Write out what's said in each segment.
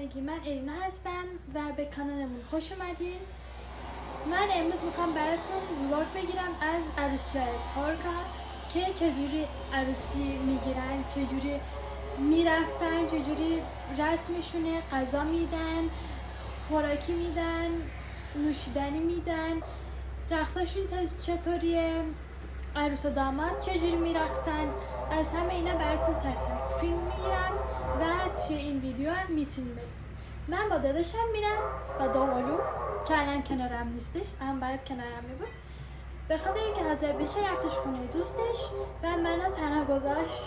همگی، من ایرینا هستم و به کانالمون خوش اومدین. من امروز میخوام براتون ولاگ بگیرم از عروسی‌های ترکا که چجوری عروسی میگیرن، چجوری میرقصن، چجوری رسمشونه، غذا میدن، خوراکی میدن، نوشیدنی میدن، رقصاشون چطوریه، عروس و داماد چجوری میرقصن. از همه اینا براتون تک تک فیلم میگیرم و توی این ویدیو هم میتونیم ببینید. من با داداشم میرم با دوقلوم که الان کنارم نیستش، اما باید کنارم میبود، به خاطر اینکه حاضر بشه رفتش خونه دوستش و منو تنها گذاشت.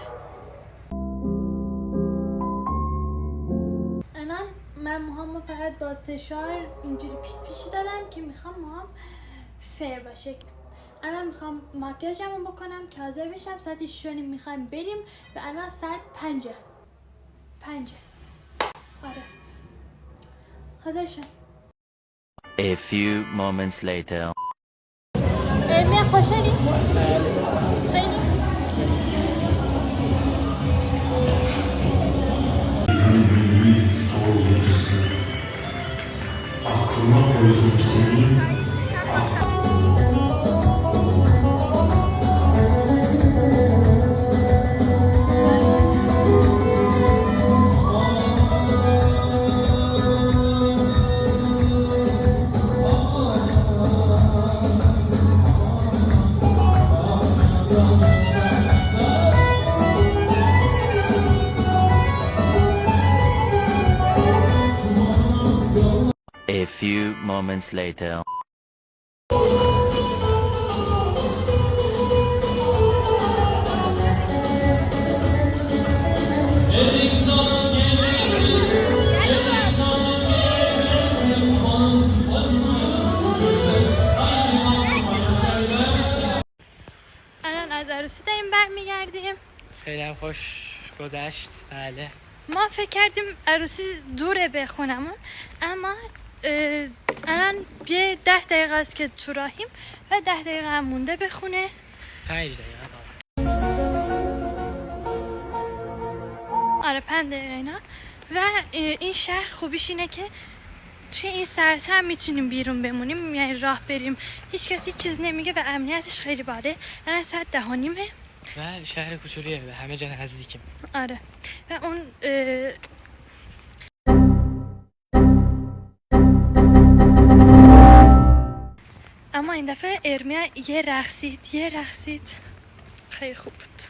الان من موهامو فقط با سشوار اینجوری پیشی دادم که میخوام موهام فر باشه. الان میخوام ماکیاژمو بکنم که حاضر بشم. ساعت 6:30 میخوایم بریم و الان ساعت 5. آره حاضر شم. A few moments later. ارمیا خوشحالی؟ خیلی؟ Aklıma koydum seni. A few moments later. الان از عروسی داریم برمیگردیم. خیلی هم خوش گذشت. بله ما فکر کردیم عروسی دوره به خونمون، اما الان یه 10 دقیقه است که تو راهیم و 10 دقیقه هم مونده به خونه. 5 دقیقه. آره 5 دقیقه اینا. و این شهر خوبیش اینه که توی این ساعت هم میتونیم بیرون بمونیم، یعنی راه بریم، هیچ کسی چیز نمیگه و امنیتش خیلی باله. الان ساعت 10:30 و شهر کوچولیه و همه جا نزدیکیم. آره و اون اما این دفعه ارمیا یه رقصید خیلی خوب بود.